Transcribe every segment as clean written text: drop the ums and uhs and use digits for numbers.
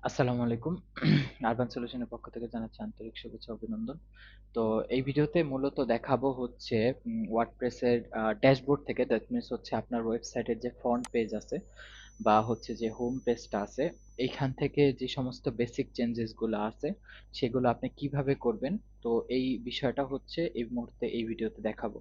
আসসালামু আলাইকুম। আরবান সলিউশনের পক্ষ থেকে জানাচ্ছি আন্তরিক শুভেচ্ছা অভিনন্দন। তো এই ভিডিওতে মূলত দেখাবো হচ্ছে ওয়ার্ডপ্রেসের ড্যাশবোর্ড থেকে, দ্যাট মিনস হচ্ছে আপনার ওয়েবসাইটের যে ফ্রন্ট পেজ আছে বা হচ্ছে যে হোম পেজটা আছে, এইখান থেকে যে সমস্ত বেসিক চেঞ্জেস গুলো আছে সেগুলো আপনি কিভাবে করবেন। তো এই বিষয়টা হচ্ছে এই মুহূর্তে এই ভিডিওতে দেখাবো।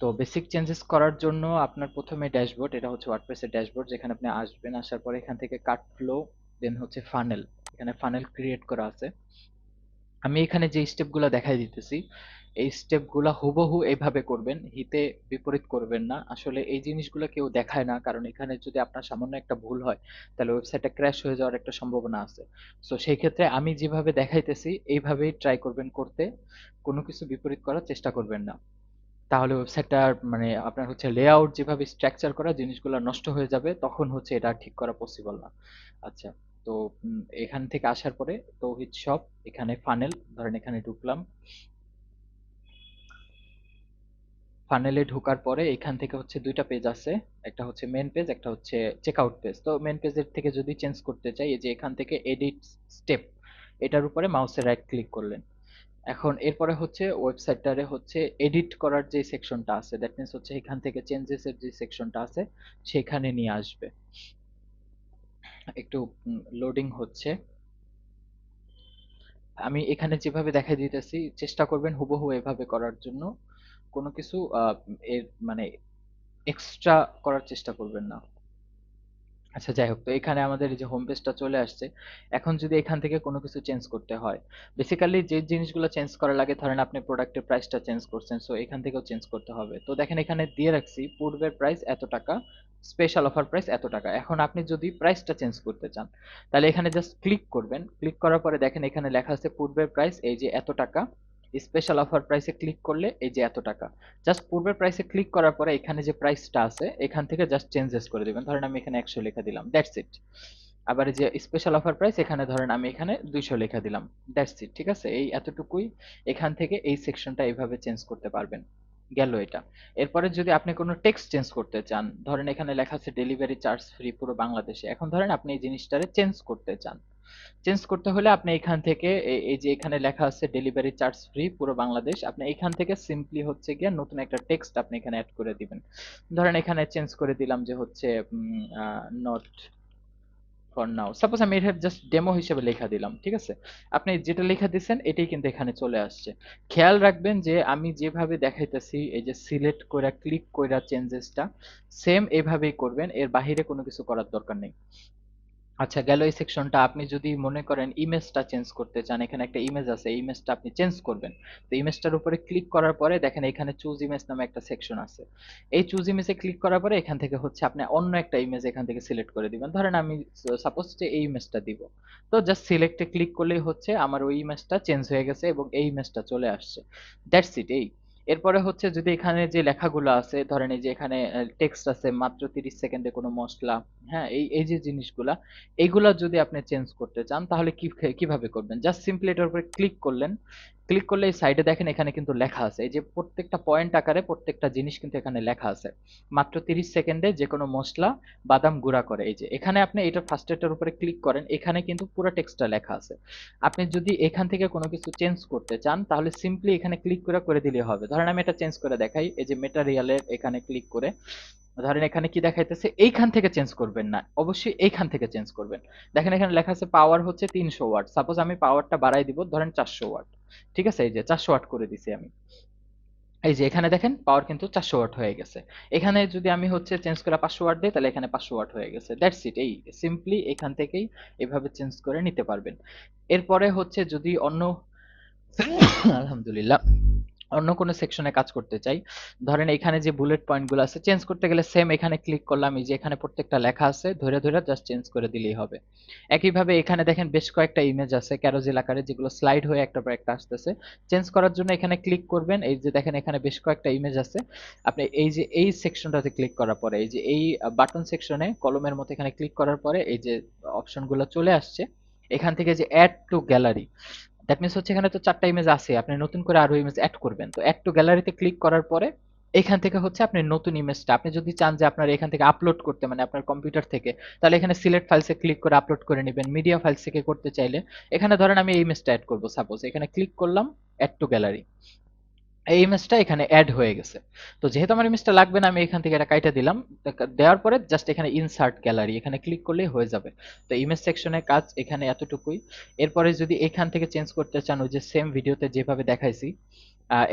তো বেসিক চেঞ্জেস করার জন্য আপনার প্রথমে ড্যাশবোর্ড, এটা হচ্ছে ওয়ার্ডপ্রেসের ড্যাশবোর্ড, যেখানে আপনি আসবেন, আসার পরে এখান থেকে কাট ফ্লো, দেন হচ্ছে ফানেল, এখানে ফানেল ক্রিয়েট করা আছে। আমি এখানে যে স্টেপগুলো দেখাই দিতেছি, এই স্টেপগুলো হুবহু এইভাবে করবেন, হিতে বিপরীত করবেন না। আসলে এই জিনিসগুলো কেউ দেখায় না, কারণ এখানে যদি আপনার সামান্য একটা ভুল হয় তাহলে ওয়েবসাইটটা ক্র্যাশ হয়ে যাওয়ার একটা সম্ভাবনা আছে। সো সেই ক্ষেত্রে আমি যেভাবে দেখাইতেছি এইভাবেই ট্রাই করবেন করতে, কোনো কিছু বিপরীত করার চেষ্টা করবেন না। তাহলে ওয়েবসাইটটার মানে আপনার হচ্ছে লেআউট যেভাবে স্ট্রাকচার করা জিনিসগুলো নষ্ট হয়ে যাবে, তখন হচ্ছে এটা ঠিক করা পসিবল না। আচ্ছা, তো এখান থেকে আসার পরে তৌহিদ শপ, এখানে ফানেল, ধরেন এখানে ঢুকলাম। ফানেলে ঢোকার পরে এখান থেকে হচ্ছে দুইটা পেজ আছে, একটা হচ্ছে মেন পেজ, একটা হচ্ছে চেকআউট পেজ। তো মেন পেজের থেকে যদি চেঞ্জ করতে চাই, এই যে এখান থেকে এডিট স্টেপ, এটার উপরে মাউসের রাইট ক্লিক করলেন। এখন এরপরে হচ্ছে ওয়েবসাইটটারে হচ্ছে এডিট করার যে সেকশনটা আছে, দ্যাট মিনস হচ্ছে এখান থেকে চেঞ্জেস এর যে সেকশনটা আছে সেখানে নিয়ে আসবে। একটু লোডিং হচ্ছে। আমি এখানে যেভাবে দেখাই দিতেছি চেষ্টা করবেন হুবহু এভাবে করার জন্য, কোনো কিছু এর মানে এক্সট্রা করার চেষ্টা করবেন না। আচ্ছা, যাই হোক, তো এখানে আমাদের এই যে হোম পেজটা চলে আসছে। এখন যদি এখান থেকে কোনো কিছু চেঞ্জ করতে হয়, বেসিক্যালি যে জিনিসগুলো চেঞ্জ করা লাগে, ধরেন আপনি প্রোডাক্টের প্রাইসটা চেঞ্জ করছেন, সো এখান থেকেও চেঞ্জ করতে হবে। তো দেখেন এখানে দিয়ে রাখছি পূর্বের প্রাইস এত টাকা, স্পেশাল অফার প্রাইস এত টাকা। এখন আপনি যদি প্রাইসটা চেঞ্জ করতে চান তাহলে এখানে জাস্ট ক্লিক করবেন। ক্লিক করার পরে দেখেন এখানে লেখা আছে পূর্বের প্রাইস এই যে এত টাকা, স্পেশাল অফার প্রাইসে ক্লিক করলে এই যে এত টাকা। জাস্ট পূর্বের প্রাইসে ক্লিক করার পরে এখানে যে প্রাইসটা আছে এখান থেকে জাস্ট চেঞ্জেস করে দিবেন, ধরেন আমি এখানে 100 লিখে দিলাম, দ্যাটস ইট। আবার এই যে স্পেশাল অফার প্রাইস এখানে ধরেন আমি এখানে 200 লিখে দিলাম, দ্যাটস ইট। ঠিক আছে, এই এতটুকুই। এখান থেকে এই সেকশনটা এইভাবে চেঞ্জ করতে পারবেন। গেল এটা। এরপরে যদি আপনি কোনো টেক্সট চেঞ্জ করতে চান, ধরেন এখানে লেখা আছে ডেলিভারি চার্জ ফ্রি পুরো বাংলাদেশে। এখন ধরেন আপনি এই জিনিসটারে চেঞ্জ করতে চান, চেঞ্জ করতে হলে আপনি এখান থেকে এই যে এখানে লেখা আছে ডেলিভারি চার্জ ফ্রি পুরো বাংলাদেশ, আপনি এখান থেকে সিম্পলি হচ্ছে গিয়ে নতুন একটা টেক্সট আপনি এখানে অ্যাড করে দিবেন। ধরেন এখানে চেঞ্জ করে দিলাম যে হচ্ছে নট ফর নাও, সাপোজ আমি এটা জাস্ট ডেমো হিসেবে লেখা দিলাম। ঠিক আছে, আপনি যেটা লেখা দিচ্ছেন এটাই কিন্তু এখানে চলে আসছে। খেয়াল রাখবেন যে আমি যেভাবে দেখাইতেছি, এই যে সিলেক্ট করে ক্লিক করে চেঞ্জেসটা সেম এভাবেই করবেন, এর বাহিরে কোনো কিছু করার দরকার নেই। আচ্ছা, গেল এই সেকশনটা। আপনি যদি মনে করেন ইমেজটা চেঞ্জ করতে চান, এখানে একটা ইমেজ আছে, এই ইমেজটা আপনি চেঞ্জ করবেন। তো ইমেজটার উপরে ক্লিক করার পরে দেখেন এখানে চুজ ইমেজ নামে একটা সেকশন আছে। এই চুজ ইমেজে ক্লিক করার পরে এখান থেকে হচ্ছে আপনি অন্য একটা ইমেজ এখান থেকে সিলেক্ট করে দিবেন। ধরেন আমি সাপোজ যে এই ইমেজটা দিব, তো জাস্ট সিলেক্টে ক্লিক করলেই হচ্ছে আমার ওই ইমেজটা চেঞ্জ হয়ে গেছে এবং এই ইমেজটা চলে আসছে। That's it. এই এরপরে হচ্ছে যদি এখানে যে লেখাগুলো আছে, ধরেন এই যে এখানে টেক্সট আছে মাত্র 30 সেকেন্ডে কোনো মশলা, হ্যাঁ, এই এই যে জিনিসগুলা, এইগুলা যদি আপনি চেঞ্জ করতে চান তাহলে কিভাবে করবেন, জাস্ট সিম্পলি এটার উপরে ক্লিক করলেন। ক্লিক করলে এই সাইডে দেখেন এখানে কিন্তু লেখা আছে, এই যে প্রত্যেকটা পয়েন্ট আকারে প্রত্যেকটা জিনিস কিন্তু এখানে লেখা আছে। মাত্র 30 সেকেন্ডে যে কোনো মশলা বাদাম গুঁড়া করে, এই যে এখানে আপনি এটা ফার্স্ট এটার উপরে ক্লিক করেন, এখানে কিন্তু পুরো টেক্সটটা লেখা আছে। আপনি যদি এখান থেকে কোনো কিছু চেঞ্জ করতে চান তাহলে সিম্পলি এখানে ক্লিক করে করে দিলেই হবে। ধরেন আমি এটা চেঞ্জ করে দেখাই, এই যে মেটারিয়ালের এখানে ক্লিক করে, ধরেন এখানে কি দেখাইতেছে, এইখান থেকে চেঞ্জ করবেন না, অবশ্যই এইখান থেকে চেঞ্জ করবেন। দেখেন এখানে লেখা আছে পাওয়ার হচ্ছে 300 ওয়াট, সাপোজ আমি পাওয়ারটা বাড়াই দিব, ধরেন 400 ওয়াট। ঠিক আছে, এই যে 400 ওয়াট করে দিছি আমি। এই যে এখানে দেখেন পাওয়ার কিন্তু 400 ওয়াট হয়ে গেছে। এখানে যদি আমি হচ্ছে চেঞ্জ করে 500 ওয়াট দিই তাহলে এখানে 500 ওয়াট হয়ে গেছে, দ্যাটস ইট। এই সিম্পলি এখান থেকেই এভাবে চেঞ্জ করে নিতে পারবেন। এরপরে হচ্ছে যদি অন্য আলহামদুলিল্লাহ, অন্য কোনো সেকশনে কাজ করতে চাই, ধরেন এখানে যে বুলেট পয়েন্টগুলো আছে চেঞ্জ করতে গেলে সেম এখানে ক্লিক করলাম, এই যে এখানে প্রত্যেকটা লেখা আছে, ধরে ধরে জাস্ট চেঞ্জ করে দিলেই হবে। একইভাবে এখানে দেখেন বেশ কয়েকটা ইমেজ আছে ক্যারোজেল আকারে, যেগুলো স্লাইড হয়ে একটা পর একটা আসতেছে। চেঞ্জ করার জন্য এখানে ক্লিক করবেন, এই যে দেখেন এখানে বেশ কয়েকটা ইমেজ আছে। আপনি এই যে এই সেকশনটাতে ক্লিক করার পরে, এই যে এই বাটন সেকশনে কলমের মতো এখানে ক্লিক করার পরে এই যে অপশনগুলো চলে আসছে, এখান থেকে যে add to gallery, that means হচ্ছে এখানে তো 4টা ইমেজ আছে, আপনি নতুন করে আরো ইমেজ অ্যাড করবেন। তো অ্যাড টু গ্যালারিতে ক্লিক করার পরে এখান থেকে হচ্ছে আপনি নতুন ইমেজটা আপনি যদি চান যে আপনার এখান থেকে আপলোড করতে মানে আপনার কম্পিউটার থেকে, তাহলে এখানে সিলেক্ট ফাইলসে ক্লিক করে আপলোড করে নেবেন। মিডিয়া ফাইলস থেকে করতে চাইলে এখানে ধরেন আমি এই ইমেজটা এড করব, সাপোজ এখানে ক্লিক করলাম, অ্যাড টু গ্যালারি। এই ইমেজটা এখানে এড হয়ে গেছে। তো যেহেতু আমার ইমেজটা লাগবে না, আমি এখান থেকে এটা কাইটা দিলাম। দেওয়ার পরে জাস্ট এখানে ইনসার্ট গ্যালারি এখানে ক্লিক করলেই হয়ে যাবে। তো ইমেজ সেকশনের কাজ এখানে এতটুকুই। এরপরে যদি এখান থেকে চেঞ্জ করতে চান, ওই যে সেম ভিডিওতে যেভাবে দেখাইছি,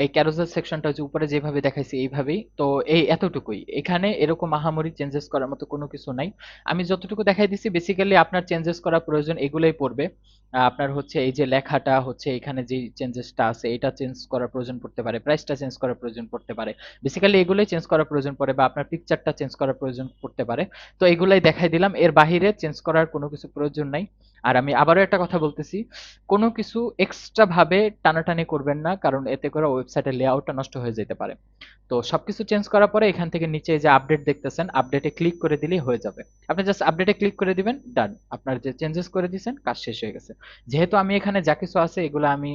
এই ক্যারোসেল সেকশনটা যে উপরে যেভাবে দেখাইছি এইভাবেই, তো এই এতটুকুই। এখানে এরকম আহামরি চেঞ্জেস করার মতো কোনো কিছু নাই। আমি যতটুকু দেখাই দিছি বেসিক্যালি আপনার চেঞ্জেস করা প্রয়োজন এগুলোই পড়বে। আপনার হচ্ছে এই যে লেখাটা হচ্ছে এখানে যে চেঞ্জেসটা আছে এটা চেঞ্জ করার প্রয়োজন পড়তে পারে, প্রাইসটা চেঞ্জ করার প্রয়োজন পড়তে পারে। বেসিক্যালি এগুলোই চেঞ্জ করার প্রয়োজন পড়ে, বা আপনার পিকচারটা চেঞ্জ করার প্রয়োজন পড়তে পারে। তো এগুলাই দেখাই দিলাম, এর বাহিরে চেঞ্জ করার কোনো কিছু প্রয়োজন নাই। আর আমি আবারও একটা কথা বলতেছি, কোনো কিছু এক্সট্রা ভাবে টানাটানি করবেন না, কারণ এতে করে ওয়েবসাইটের লেআউটটা নষ্ট হয়ে যেতে পারে। তো সবকিছু চেঞ্জ করার পরে এখান থেকে নিচে যে আপডেট দেখতেছেন, আপডেটে ক্লিক করে দিলেই হয়ে যাবে। আপনি জাস্ট আপডেটে ক্লিক করে দিবেন, ডান, আপনার যে চেঞ্জেস করে দিয়েছেন কাজ শেষ হয়ে গেছে। যেহেতু আমি এখানে যা কিছু আছে এগুলো আমি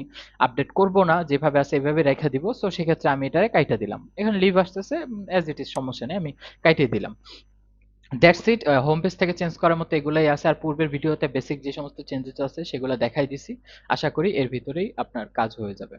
আপডেট করব না, যেভাবে আছে এভাবে রেখে দিব, সো সেক্ষেত্রে আমি এটারে কাইটা দিলাম। এখানে লিভ আসতেছে, অ্যাজ ইট ইজ, সমস্যা নেই, আমি কাইটে দিলাম। That's it. হোম পেজ থেকে চেঞ্জ করার মতো এগুলাই আছে। আর পূর্বের ভিডিওতে বেসিক যে সমস্ত চেঞ্জেস আছে সেগুলো দেখাই দিছি। আশা করি এর ভিতরেই আপনার কাজ হয়ে যাবে।